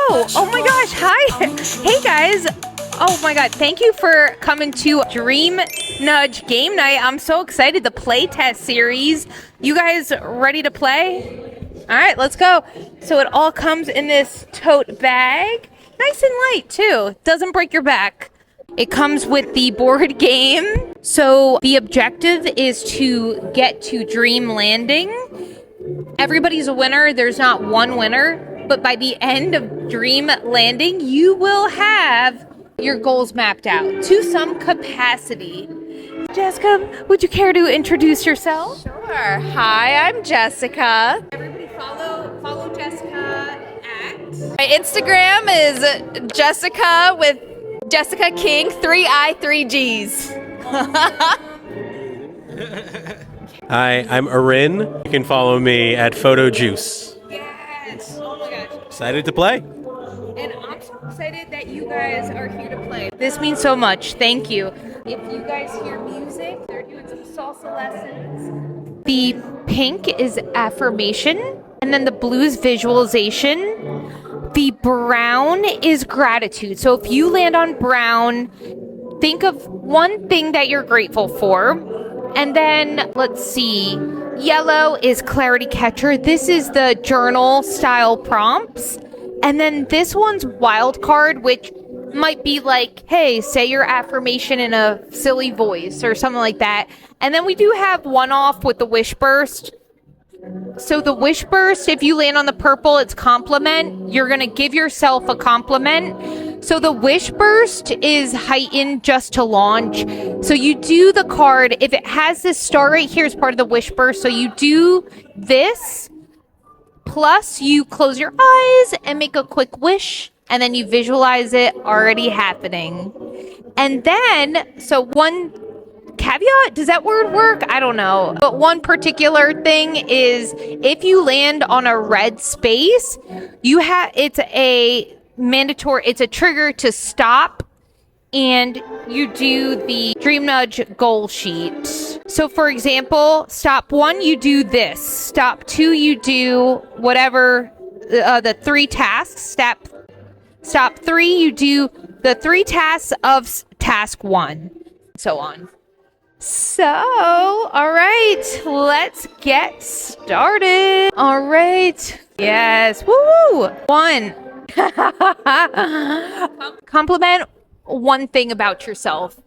Oh my gosh, hi. Hey guys. Oh my god, thank you for coming to Dream Nudge Game Night. I'm so excited. The playtest series. You guys ready to play? All right, let's go. So it all comes in this tote bag. Nice and light too. Doesn't break your back. It comes with the board game. So the objective is to get to DreamLanding. Everybody's a winner. There's not one winner. But by the end of DreamLanding, you will have your goals mapped out to some capacity. Jessica, would you care to introduce yourself? Sure. Hi, I'm Jessica. Everybody follow Jessica at... My Instagram is Jessica with Jessica King, 3I, 3Gs. Hi, I'm Arin. You can follow me at PhotoJuice. Yes! Oh my gosh. Excited to play? And I'm so excited that you guys are here to play. This means so much. Thank you. If you guys hear music, they're doing some salsa lessons. The pink is affirmation, and then the blue is visualization. The brown is gratitude. So if you land on brown, think of one thing that you're grateful for. And then, let's see, yellow is clarity catcher. This is the journal style prompts. And then this one's wild card, which might be like, hey, say your affirmation in a silly voice or something like that. And then we do have one off with the wish burst. So the wish burst, if you land on the purple, it's compliment. You're going to give yourself a compliment. So the wish burst is heightened just to launch. So you do the card. If it has this star right here as part of the wish burst, so you do this, plus you close your eyes and make a quick wish, and then you visualize it already happening. And then, so one caveat, does that word work? I don't know. But one particular thing is if you land on a red space, it's a mandatory, it's a trigger to stop, and you do the Dream Nudge goal sheet. So for example, stop 1, you do this. Stop 2, you do whatever, the 3 tasks. Stop 3, you do the 3 tasks of task 1, so on. So, all right, let's get started. All right. Yes. Woo! 1. Compliment one thing about yourself.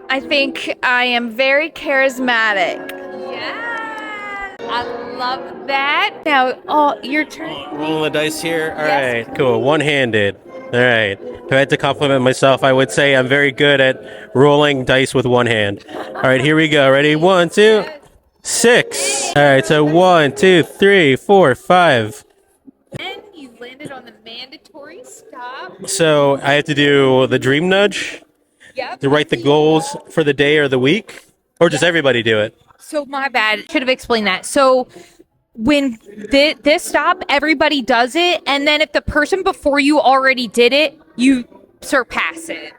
I think I am very charismatic. Yeah. I love that. Now, your turn. Rolling the dice here. All Yes. right, cool. One-handed. All right. If I had to compliment myself, I would say I'm very good at rolling dice with one hand. All right, here we go. Ready? 1, 2, 6. All right, so 1, 2, 3, 4, 5. And you landed on the mandatory stop. So I have to do the Dream Nudge Yep. to write the goals for the day or the week, or does everybody do it? So my bad. Should have explained that. So when this stop, everybody does it, and then if the person before you already did it, you surpass it.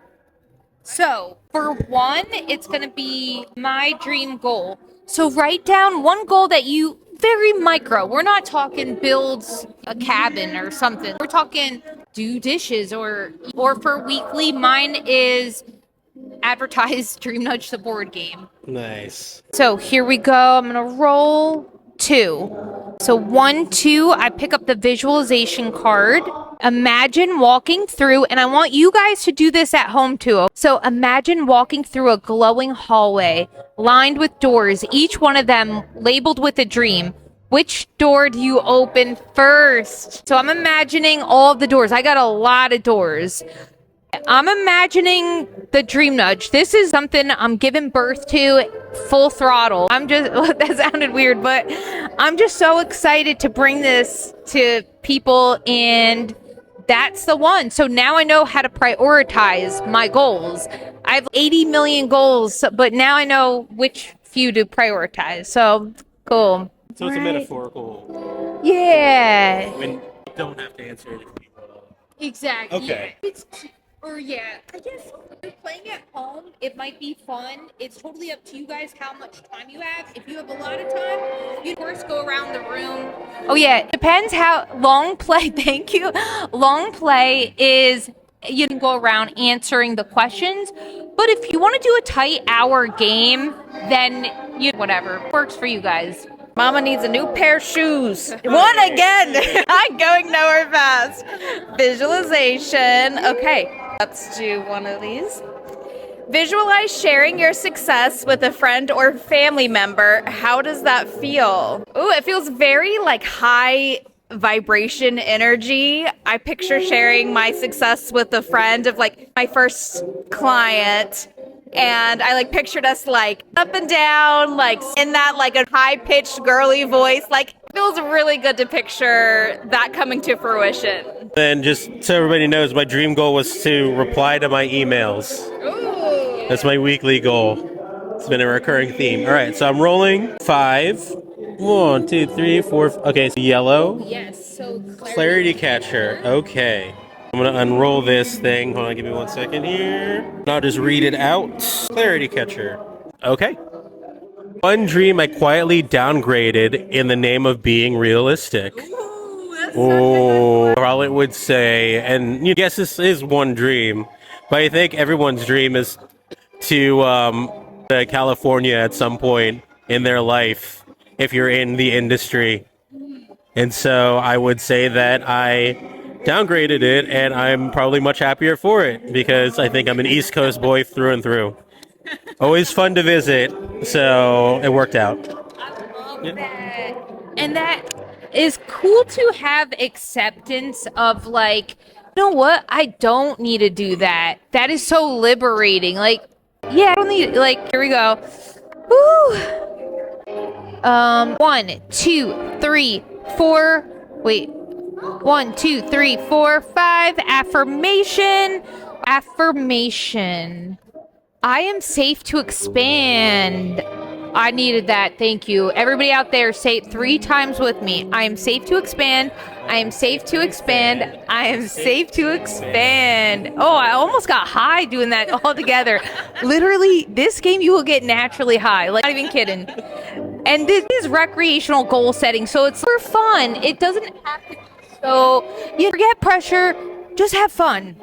So for 1, it's going to be my dream goal. So write down one goal that you, very micro. We're not talking build a cabin or something. We're talking do dishes or for weekly, mine is advertise Dream Nudge the board game. Nice. So here we go. I'm going to roll 2. So 1, 2, I pick up the visualization card. Imagine walking through, and I want you guys to do this at home too. So imagine walking through a glowing hallway lined with doors, each one of them labeled with a dream. Which door do you open first? So I'm imagining all of the doors. I got a lot of doors. I'm imagining the Dream Nudge. This is something I'm giving birth to full throttle. That sounded weird, but I'm just so excited to bring this to people, and that's the one. So now I know how to prioritize my goals. I have 80 million goals, but now I know which few to prioritize. So cool. So it's a metaphorical. Yeah. When you don't have to answer it. Exactly. Okay. Or yeah, I guess if you're playing at home, it might be fun. It's totally up to you guys how much time you have. If you have a lot of time, you of course go around the room. Oh yeah, depends how long play. Thank you. Long play is you can go around answering the questions. But if you want to do a tight hour game, then you whatever works for you guys. Mama needs a new pair of shoes. One again. I'm going nowhere fast. Visualization. Okay, let's do one of these. Visualize sharing your success with a friend or family member. How does that feel? Ooh, it feels very like high vibration energy. I picture sharing my success with a friend of like my first client. And I like pictured us like up and down, like in that like a high pitched girly voice. Like it feels really good to picture that coming to fruition. Then just so everybody knows, my dream goal was to reply to my emails. Ooh. That's my weekly goal. It's been a recurring theme. All right, so I'm rolling 5. 1, 2, 3, 4. Okay, so yellow. Yes, so Clarity catcher. Okay. I'm going to unroll this thing. Hold on, give me 1 second here. And I'll just read it out. Clarity catcher. Okay. One dream I quietly downgraded in the name of being realistic. Oh, all it would say, and you guess this is one dream, but I think everyone's dream is to California at some point in their life if you're in the industry. And so I would say that I downgraded it, and I'm probably much happier for it because I think I'm an East Coast boy through and through. Always fun to visit, so it worked out. I love that. And that is cool to have acceptance of like, you know what? I don't need to do that. That is so liberating. Like, yeah, I don't need like here we go. Woo. 1, 2, 3, 4. Wait. 1, 2, 3, 4, 5. Affirmation. Affirmation. I am safe to expand. I needed that. Thank you. Everybody out there, say it 3 times with me. I am safe to expand. I am safe to expand. I am safe to expand. Oh, I almost got high doing that all together. Literally, this game you will get naturally high. Like, not even kidding. And this is recreational goal setting, so it's for fun. It doesn't have to be so you forget pressure. Just have fun.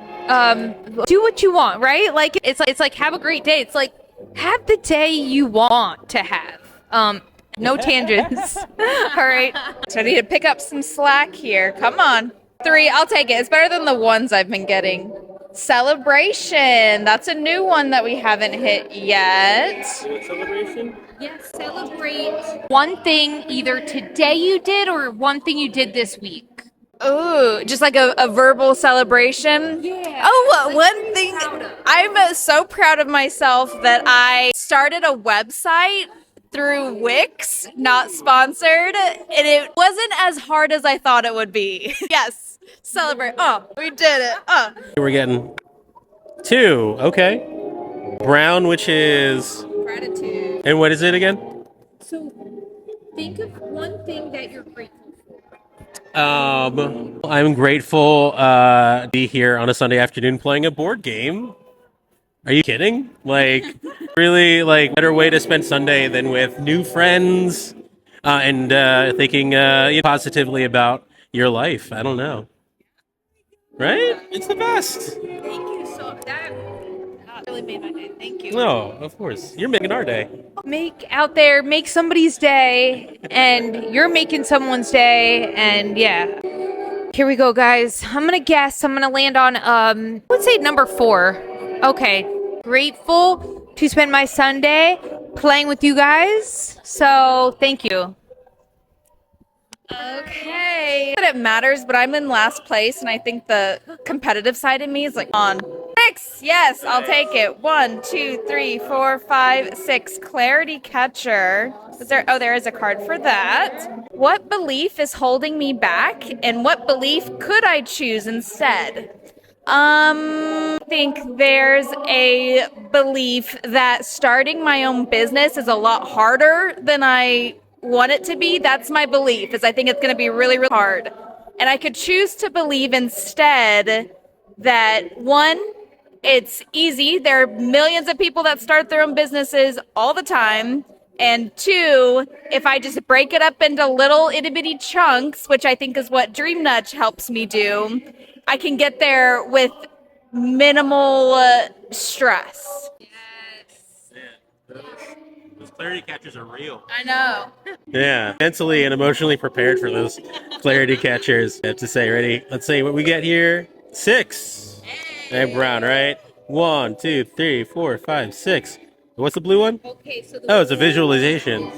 Do what you want, right? Like it's like have a great day. It's like have the day you want to have. No tangents. All right. So I need to pick up some slack here. Come on. 3, I'll take it. It's better than the ones I've been getting. Celebration. That's a new one that we haven't hit yet. Celebration? Yes, celebrate one thing either today you did or one thing you did this week. Ooh, just like a verbal celebration? Yeah. Oh, Like, one thing. I'm so proud of myself that I started a website through Wix, not sponsored, and it wasn't as hard as I thought it would be. Yes, celebrate. Oh, we did it. We're getting 2. Okay. Brown, which is... Gratitude. And what is it again? So think of one thing that you're grateful for. I'm grateful to be here on a Sunday afternoon playing a board game. Are you kidding? Like, really, like, better way to spend Sunday than with new friends and thinking positively about your life. I don't know. Right? It's the best. Thank you. So that really made my day. Thank you. No, of course. You're making our day. Make somebody's day, and you're making someone's day, and yeah. Here we go, guys. I'm gonna land on let's say number 4. Okay. Grateful to spend my Sunday playing with you guys. So thank you. Okay. That it matters, but I'm in last place, and I think the competitive side of me is like on 6. Yes, I'll take it. 1, 2, 3, 4, 5, 6. Clarity catcher. Is there? Oh, there is a card for that. What belief is holding me back, and what belief could I choose instead? I think there's a belief that starting my own business is a lot harder than I want it to be. That's my belief, is I think it's going to be really, really hard. And I could choose to believe instead that 1, it's easy. There are millions of people that start their own businesses all the time. And two, if I just break it up into little itty bitty chunks, which I think is what Dream Nudge helps me do, I can get there with minimal stress. Those clarity catchers are real. I know. Yeah, mentally and emotionally prepared for those clarity catchers. I have to say, ready? Let's see what we get here. 6. And brown, right? 1, 2, 3, 4, 5, 6. What's the blue one? Okay, so Oh, it's a visualization.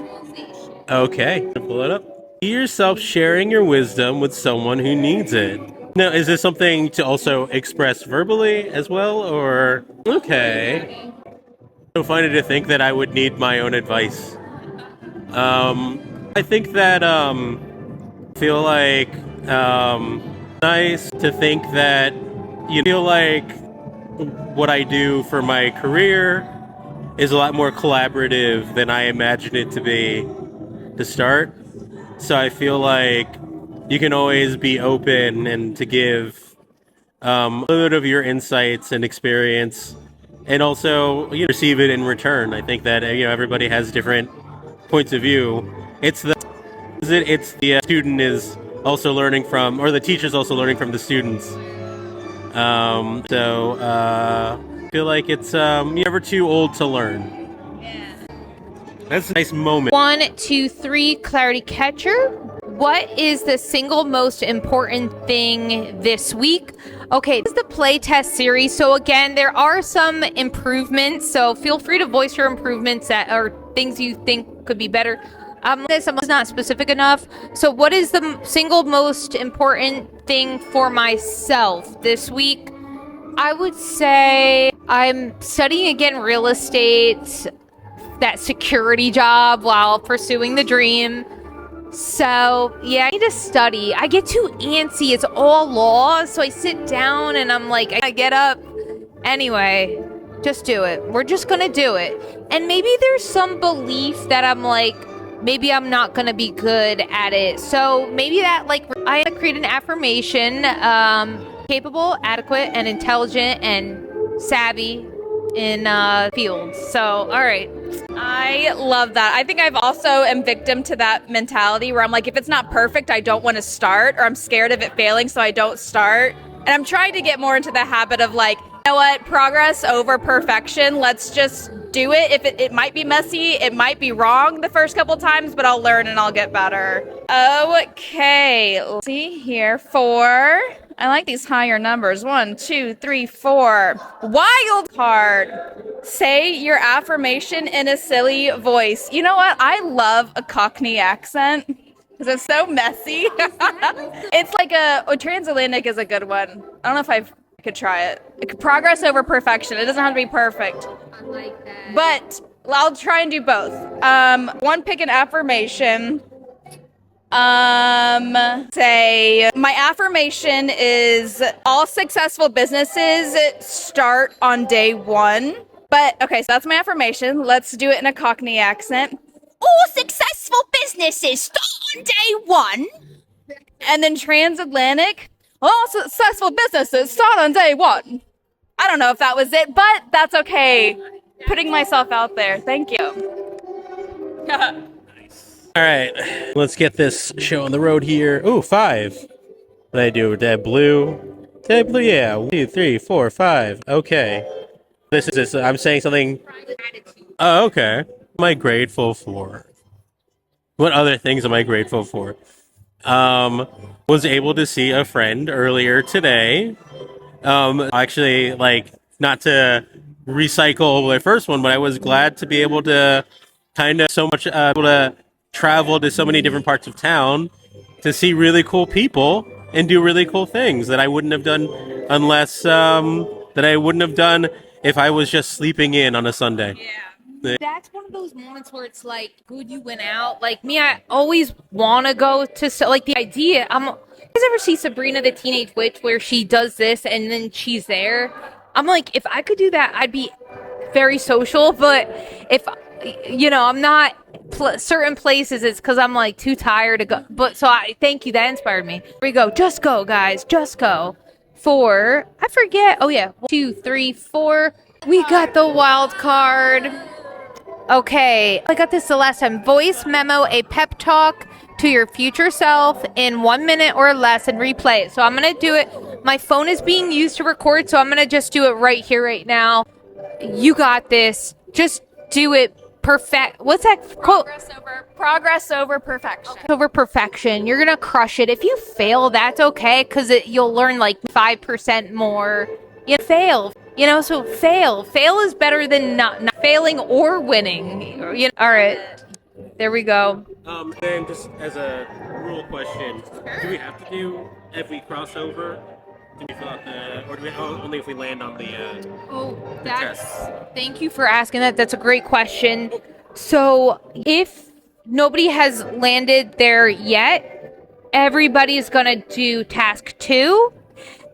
Okay, pull it up. See yourself sharing your wisdom with someone who needs it. Now, is this something to also express verbally as well, or okay? So funny to think that I would need my own advice. I think that feel like nice to think that you feel like what I do for my career is a lot more collaborative than I imagined it to be to start. So I feel like you can always be open and to give a little bit of your insights and experience, and also receive it in return. I think that everybody has different points of view. It's the student is also learning from, or the teacher's also learning from the students. I feel like it's you're never too old to learn. That's a nice moment. 1, 2, 3, clarity catcher. What is the single most important thing this week? Okay, this is the playtest series. So again, there are some improvements. So feel free to voice your improvements that are things you think could be better. This is not specific enough. So what is the single most important thing for myself this week? I would say I'm studying again real estate, that security job while pursuing the dream. So yeah, I need to study. I get too antsy. It's all law. So I sit down and I'm like, I get up. Anyway, just do it. We're just going to do it. And maybe there's some belief that I'm like, maybe I'm not going to be good at it. So maybe that, like, I create an affirmation, capable, adequate, and intelligent, and savvy in fields. So, all right. I love that. I think I've also am victim to that mentality where I'm like, if it's not perfect, I don't want to start, or I'm scared of it failing, so I don't start. And I'm trying to get more into the habit of like, you know what, progress over perfection. Let's just do it. If it might be messy, it might be wrong the first couple times, but I'll learn and I'll get better. Okay, let's see here. 4. I like these higher numbers. 1, 2, 3, 4. Wild card. Say your affirmation in a silly voice. You know what? I love a Cockney accent because it's so messy. It's like transatlantic is a good one. I don't know if I could try it. Progress over perfection. It doesn't have to be perfect. I like that. But I'll try and do both. One, pick an affirmation. Say my affirmation is all successful businesses start on day 1. But okay, so that's my affirmation. Let's do it in a Cockney accent. All successful businesses start on day 1. And then transatlantic. All successful businesses start on day 1. I don't know if that was it, but that's okay. Putting myself out there. Thank you. All right, let's get this show on the road here. Ooh, 5. What did I do? Did I blue? Did I blue? Yeah. 1, 2, 3, 4, 5. Okay. This is this. I'm saying something. Oh, okay. What am I grateful for? What other things am I grateful for? Was able to see a friend earlier today. Actually, like, not to recycle the first one, but I was glad to be able to kind of able to travel to so many different parts of town to see really cool people and do really cool things that I wouldn't have done unless that I wouldn't have done if I was just sleeping in on a Sunday. Yeah. That's one of those moments where it's like, good, you went out. Like me, I always want to go to, like, the idea. You guys ever see Sabrina the Teenage Witch where she does this and then she's there? I'm like, if I could do that, I'd be very social. But if, I'm not certain places, it's because I'm like too tired to go. But so I thank you. That inspired me. Here we go. Just go, guys. Just go. 4. I forget. Oh yeah, 1, 2, 3, 4. We got the wild card. Okay, I got this the last time. Voice memo a pep talk to your future self in 1 minute or less and replay it. So I'm gonna do it. My phone is being used to record, so I'm gonna just do it right here, right now. You got this. Just do it. Perfect. What's that quote? Progress over perfection. Over perfection. You're gonna crush it. If you fail, that's okay, because you'll learn like 5% more. You fail. So fail. Fail is better than not failing or winning. All right. There we go. Then just as a rule question, do we have to do every crossover? Do we fill out or do we only if we land on the test? Thank you for asking that. That's a great question. So if nobody has landed there yet, everybody's gonna do task 2.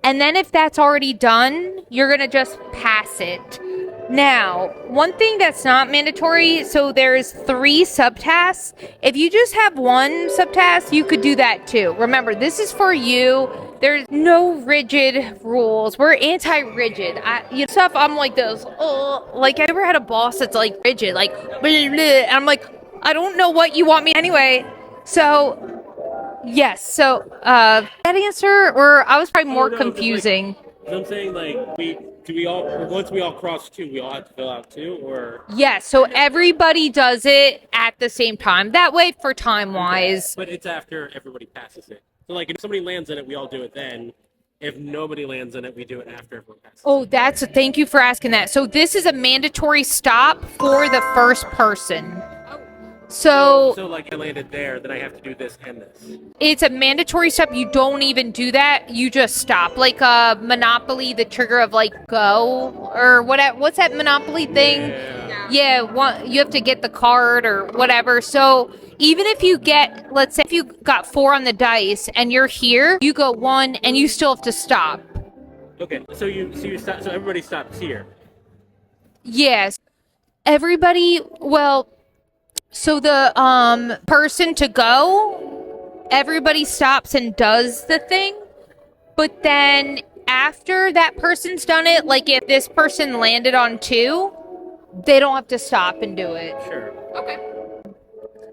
And then if that's already done, you're going to just pass it. Now, one thing that's not mandatory, so there's 3 subtasks. If you just have 1 subtask, you could do that too. Remember, this is for you. There's no rigid rules. We're anti-rigid. Stuff I'm like this. Like I never had a boss that's like rigid, like blah, blah, blah. And I'm like, I don't know what you want me anyway. So yes. So that answer, or I was probably more confusing. I'm saying like once we all cross 2, we all have to fill out 2, or yes. So everybody does it at the same time. That way, for time wise. But it's after everybody passes it. So like if somebody lands in it, we all do it then. If nobody lands in it, we do it after everyone passes. Oh, thank you for asking that. So this is a mandatory stop for the first person. So like I landed there, then I have to do this and this. It's a mandatory step. You don't even do that. You just stop. Like Monopoly, the trigger of like go or what's that Monopoly thing? Yeah, you have to get the card or whatever. So even if you get, let's say if you got 4 on the dice and you're here, you go 1 and you still have to stop. Okay, so you stop. So everybody stops here. Yes, everybody. Well. So the person to go, everybody stops and does the thing, but then after that person's done it, like if this person landed on 2, they don't have to stop and do it. Sure.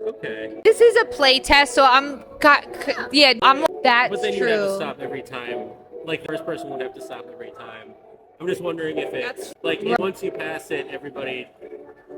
Okay. This is a play test, so I'm that's But then true. you have to stop every time. Like the first person would have to stop every time. I'm just wondering if it's once you pass it, everybody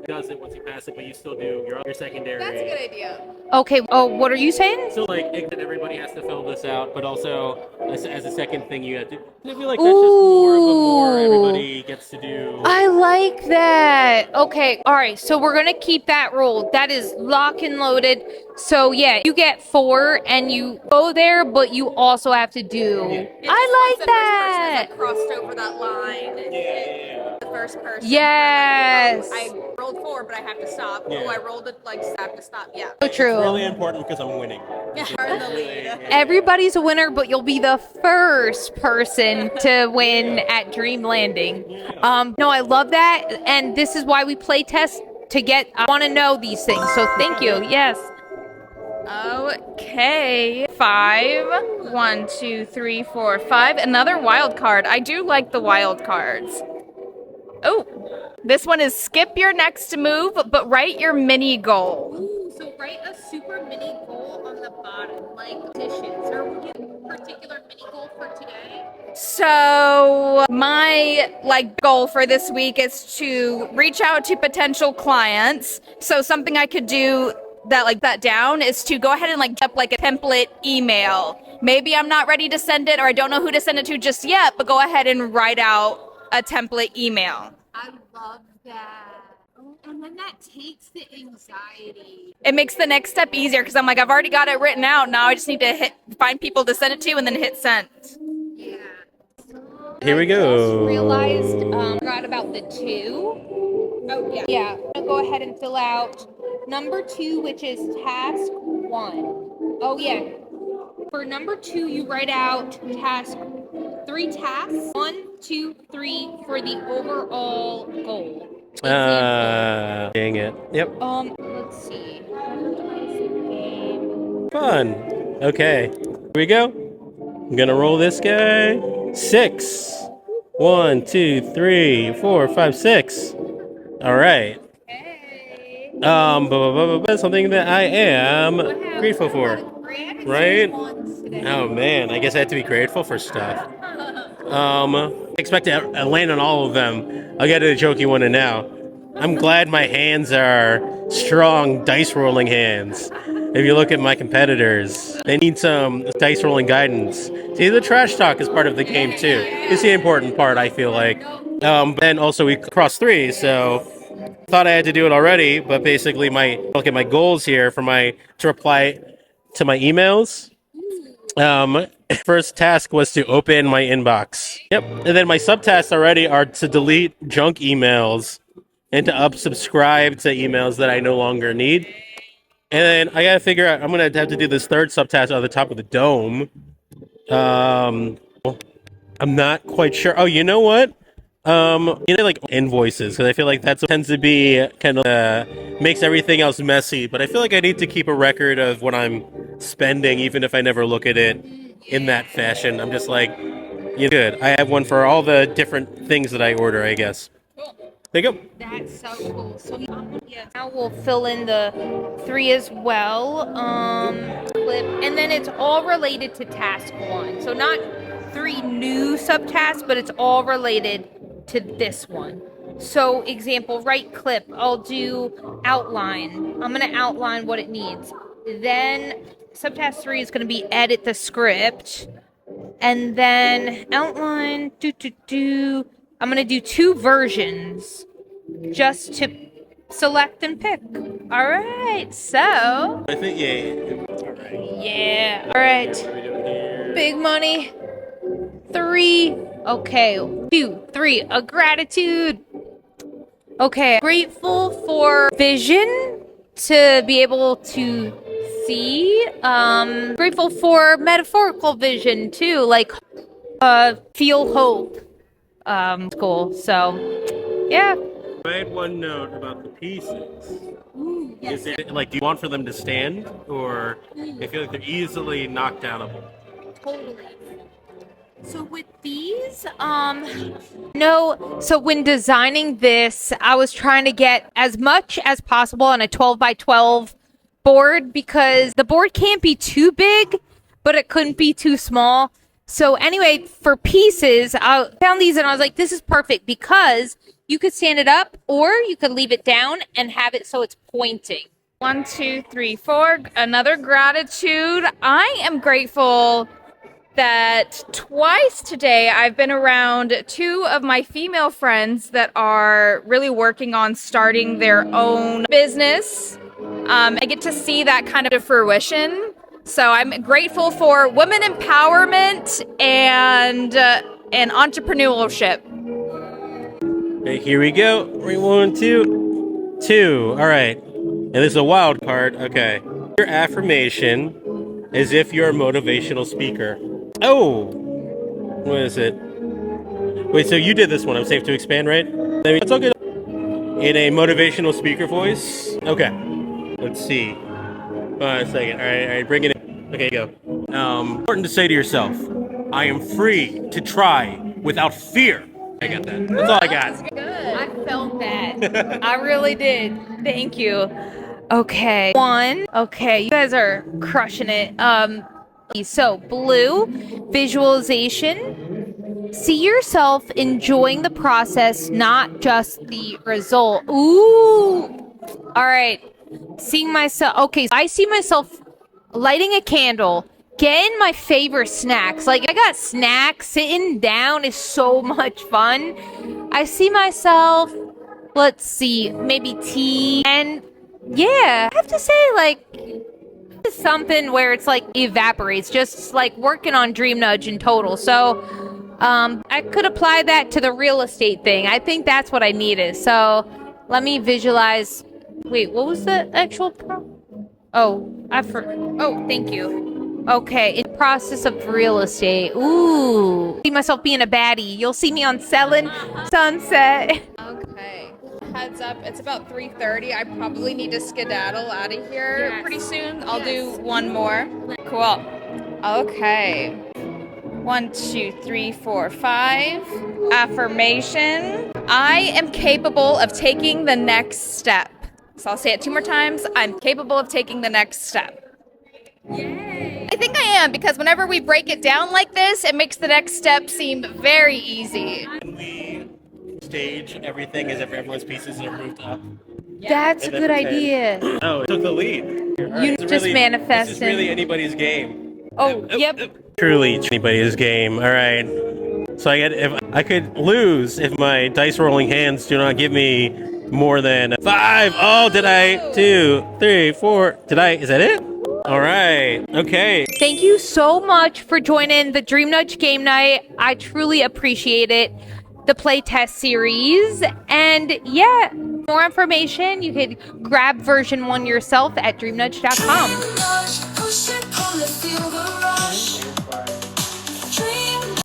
does it once you pass it, but you still do your secondary. That's a good idea. Okay. Oh, what are you saying? So like everybody has to fill this out, but also as a second thing you have to. I feel like that's just more everybody gets to do. I like that. Okay. All right. So we're gonna keep that rule. That is lock and loaded. So yeah, you get 4 and you go there, but you also have to do. Yeah. I like that. The first person crossed over that line. Yeah. The first person. Yes. I rolled 4, but I have to stop. Yeah. Oh, I rolled it like I have to stop. Yeah. So true. It's really important because I'm winning. Are the lead. Everybody's a winner, but you'll be the first person to win at DreamLanding. No, I love that, and this is why we play test to get. I want to know these things, so thank you. Yes. Okay. 5. 1, 2, 3, 4, 5. Another wild card. I do like the wild cards. Oh, this one is skip your next move, but write your mini goal. Ooh, so write a super mini goal on the bottom, like dishes, or we get a particular mini goal for today. So my goal for this week is to reach out to potential clients. So something I could do that down is to go ahead and up a template email. Maybe I'm not ready to send it, or I don't know who to send it to just yet, but go ahead and write out a template email. I love that. Oh, and then that takes the anxiety. It makes the next step easier because I'm I've already got it written out. Now I just need to find people to send it to and then hit send. Yeah. Here we go. I just realized forgot about the 2. Oh yeah. Yeah. I'm gonna go ahead and fill out number 2, which is task 1. Oh yeah. For number 2, you write out 3 tasks. 1, 2, 3 for the overall goal. Dang it. Yep. Let's see. Fun. Okay. Here we go. I'm gonna roll this guy. 6. 1, 2, 3, 4, 5, 6. All right. Something that I am grateful for, right? Oh man, I guess I have to be grateful for stuff. Expect to land on all of them. I'll get to the jokey one and now. I'm glad my hands are strong dice rolling hands. If you look at my competitors, they need some dice rolling guidance. See, the trash talk is part of the game too. It's the important part, I feel like. And also we crossed 3, so thought I had to do it already. But basically, look at my goals here for to reply to my emails. First task was to open my inbox. Yep, and then my subtasks already are to delete junk emails and to unsubscribe to emails that I no longer need. And then I gotta figure out. I'm gonna have to do this third subtask on the top of the dome. I'm not quite sure. Oh, you know what? Like invoices, because I feel like that tends to be kind of makes everything else messy. But I feel like I need to keep a record of what I'm spending, even if I never look at it in that fashion. I'm just like, good. I have one for all the different things that I order, I guess. There you go. That's so cool. So now we'll fill in the 3 as well. Clip, and then it's all related to task 1. So not 3 new subtasks, but it's all related to this one. So example, right clip, I'll do outline. I'm gonna outline what it needs. Then subtask 3 is gonna be edit the script. And then outline, I'm gonna do 2 versions just to select and pick. All right, so. I think, yeah. All right. Yeah, all right. What are we doing here? Big money. 3. Okay, 2, 3. A gratitude. Okay, grateful for vision to be able to see. Grateful for metaphorical vision too, like feel hope. Cool. So, yeah. I had one note about the pieces. Ooh, yes. Is it like, do you want for them to stand, or I feel like they're easily knocked downable? Totally. So with these, no. So when designing this, I was trying to get as much as possible on a 12 by 12 board because the board can't be too big, but it couldn't be too small. So anyway, for pieces, I found these and I was like, this is perfect because you could stand it up or you could leave it down and have it so it's pointing. 1, 2, 3, 4. Another gratitude. I am grateful that twice today I've been around 2 of my female friends that are really working on starting their own business. I get to see that kind of fruition. So I'm grateful for women empowerment and entrepreneurship. Okay, here we go. 3, 1, 2, 2. All right. And this is a wild card. Okay. Your affirmation as if you're a motivational speaker. Oh! What is it? Wait, so you did this one. I'm safe to expand, right? That's all good. In a motivational speaker voice. Okay. Let's see. A second. All right. Bring it in. Okay, go. Important to say to yourself, I am free to try without fear. I got that. That's all I got. Good. I felt that. I really did. Thank you. Okay. 1. Okay, you guys are crushing it. So blue, visualization. See yourself enjoying the process, not just the result. Ooh. All right. Seeing myself. Okay, so I see myself lighting a candle, getting my favorite snacks. Like, I got snacks. Sitting down is so much fun. I see myself, let's see, maybe tea. And yeah, I have to say, like, it's something where it's like evaporates, just like working on Dream Nudge in total. So I could apply that to the real estate thing. I think that's what I needed. So let me visualize. Wait, what was the actual Oh, thank you. Okay, in process of real estate. Ooh, see myself being a baddie. You'll see me on Selling Sunset. Okay. Heads up, it's about 3:30. I probably need to skedaddle out of here pretty soon. I'll do one more. Cool. Okay. 1, 2, 3, 4, 5. Affirmation. I am capable of taking the next step. So I'll say it 2 more times. I'm capable of taking the next step. Yay. I think I am, because whenever we break it down like this, it makes the next step seem very easy. Can we stage everything as if everyone's pieces are moved up? That's a good idea. Oh, it took the lead. You just manifested. This is really anybody's game. Oh, yep. Truly anybody's game. All right. So if I could lose if my dice rolling hands do not give me more than 5. Oh, did I? 2, 3, 4. Did I? Is that it? All right. Okay. Thank you so much for joining the Dream Nudge Game Night. I truly appreciate it. The playtest series. And yeah, more information, you could grab version 1 yourself at dreamnudge.com.